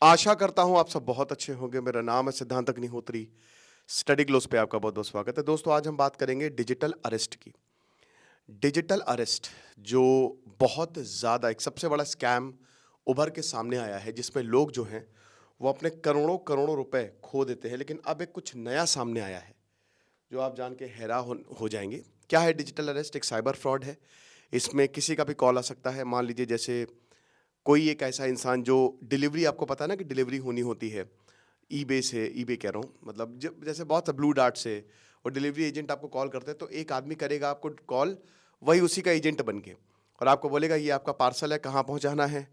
आशा करता हूँ आप सब बहुत अच्छे होंगे। मेरा नाम है सिद्धांत अग्निहोत्री। स्टडी ग्लोस पे आपका बहुत-बहुत स्वागत है। दोस्तों, आज हम बात करेंगे डिजिटल अरेस्ट की। डिजिटल अरेस्ट जो बहुत ज़्यादा एक सबसे बड़ा स्कैम उभर के सामने आया है, जिसमें लोग जो हैं, वो अपने करोड़ों-करोड़ों रुपए खो देते हैं। लेकिन अब एक कुछ नया सामने आया है, जो आप जान के हैरान हो जाएँगे। क्या है डिजिटल अरेस्ट? एक साइबर फ्रॉड है। इसमें किसी का भी कॉल आ सकता है। मान लीजिए जैसे कोई एक ऐसा इंसान जो डिलीवरी, आपको पता है ना कि डिलीवरी होनी होती है ईबे से, ईबे कह रहा हूँ, मतलब जब जैसे बहुत ब्लू डार्ट से, और डिलीवरी एजेंट आपको कॉल करते हैं, तो एक आदमी करेगा आपको कॉल, वही उसी का एजेंट बन के, और आपको बोलेगा ये आपका पार्सल है, कहाँ पहुँचाना है।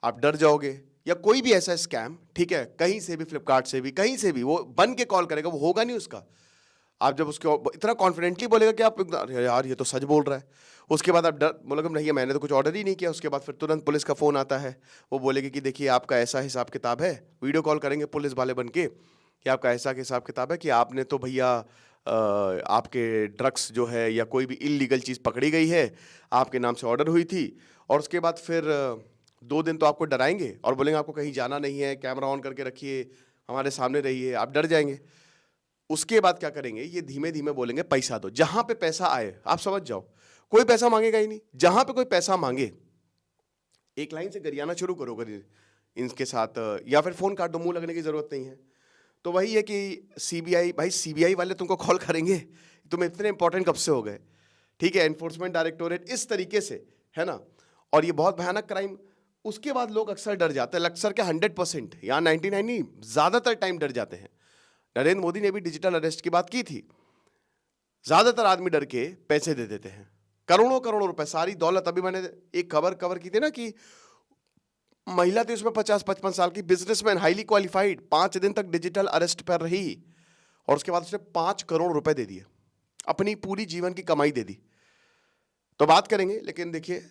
आप डर जाओगे। या कोई भी ऐसा स्कैम, ठीक है, कहीं से भी, फ्लिपकार्ट से भी, कहीं से भी वो बन के कॉल करेगा, वो होगा नहीं उसका। आप जब उसके इतना कॉन्फिडेंटली बोलेगा कि आप अरे यार ये तो सच बोल रहा है। उसके बाद आप डर बोलोगे नहीं, मैंने तो कुछ ऑर्डर ही नहीं किया। उसके बाद फिर तुरंत पुलिस का फ़ोन आता है। वो बोलेगी कि देखिए आपका ऐसा हिसाब किताब है। वीडियो कॉल करेंगे पुलिस वाले बन के कि आपका ऐसा हिसाब किताब है कि आपने तो भैया आपके ड्रग्स जो है या कोई भी इलीगल चीज़ पकड़ी गई है, आपके नाम से ऑर्डर हुई थी। और उसके बाद फिर 2 दिन तो आपको डराएंगे और बोलेंगे आपको कहीं जाना नहीं है, कैमरा ऑन करके रखिए, हमारे सामने रहिए। आप डर जाएंगे। उसके बाद क्या करेंगे, ये धीमे-धीमे बोलेंगे पैसा दो। जहाँ पे पैसा आए, आप समझ जाओ, कोई पैसा माँगेगा ही नहीं। जहाँ पे कोई पैसा माँगे, एक लाइन से गरियाना शुरू करो इनके साथ, या फिर फ़ोन काट दो, मुँह लगने की ज़रूरत नहीं है। तो वही है कि सीबीआई, भाई सीबीआई वाले तुमको कॉल करेंगे, तुम इतने इंपॉर्टेंट कब से हो गए? ठीक है, एनफोर्समेंट डायरेक्टोरेट इस तरीके से, है ना? और ये बहुत भयानक क्राइम। उसके बाद लोग अक्सर डर जाते हैं, अक्सर क्या 100% या 99 नहीं, ज़्यादातर टाइम डर जाते हैं। नरेंद्र मोदी ने भी डिजिटल अरेस्ट की बात की थी। ज्यादातर आदमी डर के पैसे दे देते हैं, करोड़ों करोड़ों रुपए, सारी दौलत। अभी मैंने एक खबर कवर की थी ना कि महिला थी उसमें 50-55 साल की, बिजनेसमैन, हाईली क्वालिफाइड, 5 दिन तक डिजिटल अरेस्ट पर रही और उसके बाद उसने 5 करोड़ रुपए दे दिए, अपनी पूरी जीवन की कमाई दे दी। तो बात करेंगे, लेकिन देखिए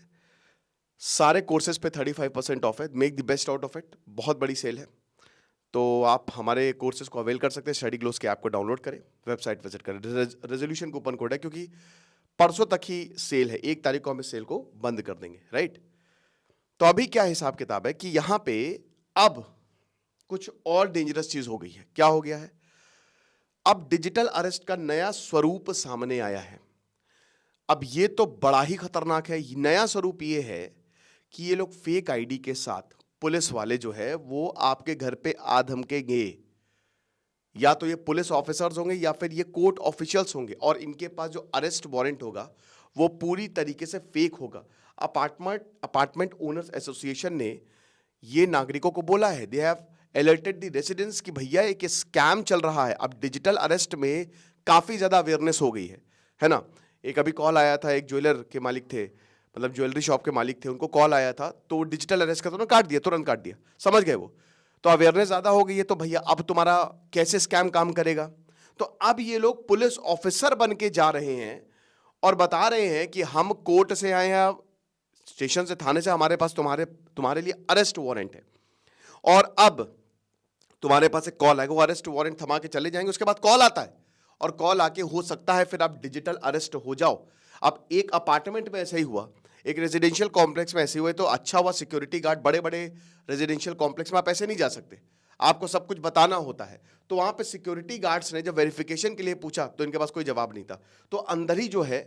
सारे कोर्सेज पे 35% ऑफ है। Make the best out of it, बहुत बड़ी सेल है। तो आप हमारे कोर्सेज को अवेल कर सकते हैं। स्टडी ग्लोस के ऐप को डाउनलोड करें, वेबसाइट विजिट करें। रेजोल्यूशन कूपन कोड है, क्योंकि परसों तक ही सेल है, 1 तारीख को हम इस सेल को बंद कर देंगे, राइट? तो अभी क्या हिसाब किताब है कि यहां पे अब कुछ और डेंजरस चीज हो गई है। क्या हो गया है? अब डिजिटल अरेस्ट का नया स्वरूप सामने आया है। अब ये तो बड़ा ही खतरनाक है। नया स्वरूप ये है कि ये लोग फेक आईडी के साथ, पुलिस वाले जो है वो आपके घर पे आ धमकेंगे। या तो ये पुलिस ऑफिसर्स होंगे या फिर ये कोर्ट ऑफिशियल्स होंगे, और इनके पास जो अरेस्ट वारंट होगा वो पूरी तरीके से फेक होगा। अपार्टमेंट ओनर्स एसोसिएशन ने ये नागरिकों को बोला है, they have alerted the residents कि भैया एक स्कैम चल रहा है। अब डिजिटल अरेस्ट में काफी ज्यादा अवेयरनेस हो गई है ना? एक अभी कॉल आया था, एक ज्वेलर के मालिक थे, मतलब ज्वेलरी शॉप के मालिक थे, उनको कॉल आया था, तो डिजिटल अरेस्ट का तो काट दिया, तुरंत काट दिया, समझ गए वो। तो अवेयरनेस ज्यादा हो गई है, तो भैया अब तुम्हारा कैसे स्कैम काम करेगा? तो अब ये लोग पुलिस ऑफिसर बन के जा रहे हैं और बता रहे हैं कि हम कोर्ट से आए हैं, स्टेशन से, थाने से, हमारे पास तुम्हारे लिए अरेस्ट वारंट है। और अब तुम्हारे पास एक कॉल आएगा, वो अरेस्ट वारंट थमा के चले जाएंगे। उसके बाद कॉल आता है, और कॉल आके हो सकता है फिर आप डिजिटल अरेस्ट हो जाओ। अब एक अपार्टमेंट में ऐसा ही हुआ, एक रेजिडेंशियल कॉम्प्लेक्स में ऐसे हुए, तो अच्छा हुआ सिक्योरिटी गार्ड, बड़े बड़े रेजिडेंशियल कॉम्प्लेक्स में आप ऐसे नहीं जा सकते, आपको सब कुछ बताना होता है। तो वहां पे सिक्योरिटी गार्ड्स ने जब वेरिफिकेशन के लिए पूछा तो इनके पास कोई जवाब नहीं था, तो अंदर ही जो है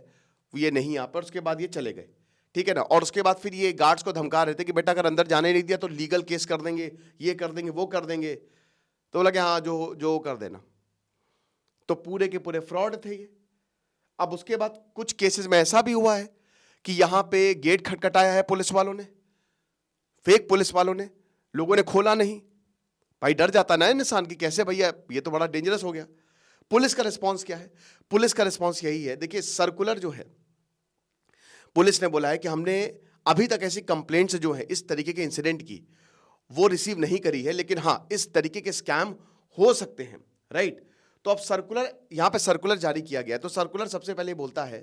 ये नहीं आ पर। उसके बाद ये चले गए, ठीक है ना? और उसके बाद फिर ये गार्ड्स को धमका रहे थे कि बेटा अगर अंदर जाने नहीं दिया तो लीगल केस कर देंगे, ये कर देंगे, वो कर देंगे। तो बोला कि हाँ, जो जो कर देना। तो पूरे के पूरे फ्रॉड थे ये। अब उसके बाद कुछ केसेस में ऐसा भी हुआ है कि यहां पे गेट खटखटाया है पुलिस वालों ने, फेक पुलिस वालों ने, लोगों ने खोला नहीं। भाई डर जाता ना इंसान की, कैसे भैया, ये तो बड़ा डेंजरस हो गया। पुलिस का रिस्पांस क्या है? पुलिस का रिस्पांस यही है, देखिए सर्कुलर जो है, पुलिस ने बोला है कि हमने अभी तक ऐसी कंप्लेंट्स जो है इस तरीके के इंसिडेंट की वो रिसीव नहीं करी है, लेकिन हाँ इस तरीके के स्कैम हो सकते हैं, राइट? तो अब सर्कुलर, यहां पे सर्कुलर जारी किया गया है। तो सर्कुलर सबसे पहले बोलता है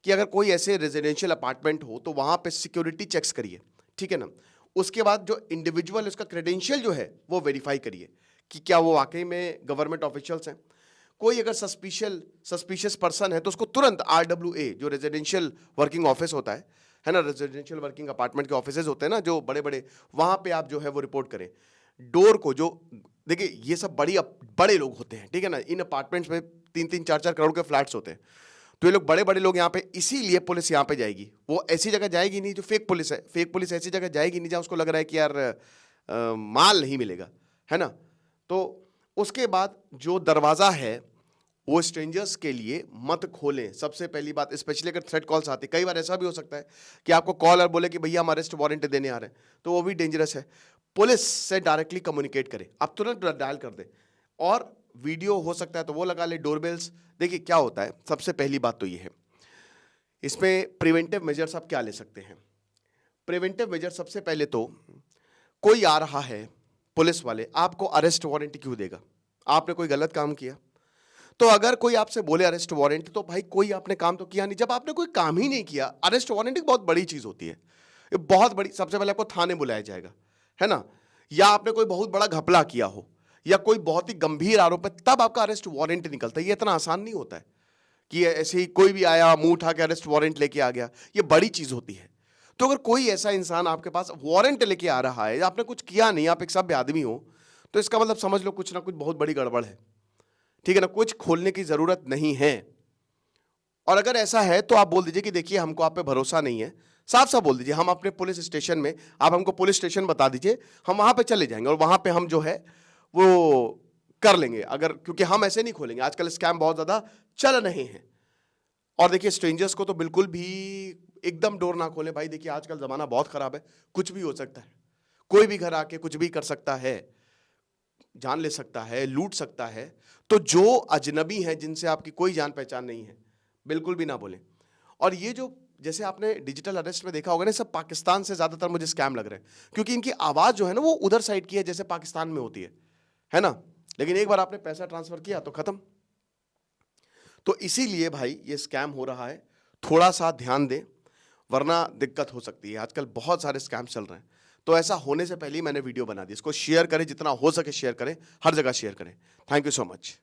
कि अगर कोई ऐसे रेजिडेंशियल अपार्टमेंट हो तो वहां पे सिक्योरिटी चेक्स करिए, ठीक है ना? उसके बाद जो इंडिविजुअल, उसका क्रेडेंशियल जो है वो वेरीफाई करिए कि क्या वो वाकई में गवर्नमेंट ऑफिशियल्स हैं। कोई अगर सस्पिशियस पर्सन है तो उसको तुरंत RWA, जो रेजिडेंशियल वर्किंग ऑफिस होता है ना, रेजिडेंशियल वर्किंग अपार्टमेंट के ऑफिसेज होते हैं ना जो बड़े बड़े, वहां पे आप जो है वो रिपोर्ट करें। डोर को जो, देखिए ये सब बड़े लोग होते हैं, ठीक है ना, इन अपार्टमेंट्स में 3-3 4-4 करोड़ के फ्लैट्स होते हैं, तो ये लोग बड़े बड़े लोग यहाँ पे, इसीलिए पुलिस यहाँ पे जाएगी। वो ऐसी जगह जाएगी नहीं जो फेक पुलिस है, फेक पुलिस ऐसी जगह जाएगी नहीं जहाँ उसको लग रहा है कि यार माल नहीं मिलेगा, है ना। तो उसके बाद जो दरवाज़ा है वो स्ट्रेंजर्स के लिए मत खोलें, सबसे पहली बात, स्पेशली अगर थ्रेट कॉल्स आती है। कई बार ऐसा भी हो सकता है कि आपको कॉल और बोले कि भैया हम अरेस्ट वारंट देने आ रहे हैं, तो वो भी डेंजरस है। पुलिस से डायरेक्टली कम्युनिकेट करें, आप तुरंत डायल कर दें, और वीडियो हो सकता है तो वो लगा ले, डोरबेल्स। देखिए क्या होता है, सबसे पहली बात तो ये है, इसमें प्रिवेंटिव मेजर्स आप क्या ले सकते हैं। प्रिवेंटिव मेजर सबसे पहले तो, कोई आ रहा है, पुलिस वाले आपको अरेस्ट वारंट क्यों देगा? आपने कोई गलत काम किया? तो अगर कोई आपसे बोले अरेस्ट वारंट, तो भाई कोई आपने काम तो किया नहीं। जब आपने कोई काम ही नहीं किया, अरेस्ट वारंट एक बहुत बड़ी चीज होती है, ये बहुत बड़ी। सबसे पहले आपको थाने बुलाया जाएगा, है ना, या आपने कोई बहुत बड़ा घपला किया हो, या कोई बहुत ही गंभीर आरोप है, तब आपका अरेस्ट वारंट निकलता है। ये इतना आसान नहीं होता है कि ऐसे ही कोई भी आया मुंह उठा के अरेस्ट वारंट लेके आ गया, ये बड़ी चीज होती है। तो अगर कोई ऐसा इंसान आपके पास वारंट लेके आ रहा है, आपने कुछ किया नहीं, आप एक सभ्य आदमी हो, तो इसका मतलब समझ लो कुछ ना कुछ बहुत बड़ी गड़बड़ है, ठीक है ना, कुछ खोलने की जरूरत नहीं है। और अगर ऐसा है तो आप बोल दीजिए कि देखिए हमको आप पे भरोसा नहीं है, साफ साफ बोल दीजिए, हम अपने पुलिस स्टेशन में, आप हमको पुलिस स्टेशन बता दीजिए, हम वहां पे चले जाएंगे और वहां पे हम जो है वो कर लेंगे। अगर, क्योंकि हम ऐसे नहीं खोलेंगे, आजकल स्कैम बहुत ज्यादा चल रहे हैं। और देखिए स्ट्रेंजर्स को तो बिल्कुल भी एकदम डोर ना खोले भाई। देखिए आजकल जमाना बहुत खराब है, कुछ भी हो सकता है, कोई भी घर आके कुछ भी कर सकता है, जान ले सकता है, लूट सकता है। तो जो अजनबी हैं, जिनसे आपकी कोई जान पहचान नहीं है, बिल्कुल भी ना बोलें। और ये जो, जैसे आपने डिजिटल अरेस्ट में देखा होगा ना, सब पाकिस्तान से ज्यादातर मुझे स्कैम लग रहे हैं, क्योंकि इनकी आवाज जो है ना वो उधर साइड की है, जैसे पाकिस्तान में होती है ना। लेकिन एक बार आपने पैसा ट्रांसफर किया तो खत्म। तो इसीलिए भाई ये स्कैम हो रहा है, थोड़ा सा ध्यान दें, वरना दिक्कत हो सकती है। आजकल बहुत सारे स्कैम चल रहे हैं, तो ऐसा होने से पहले ही मैंने वीडियो बना दी। इसको शेयर करें, जितना हो सके शेयर करें, हर जगह शेयर करें। Thank you so much.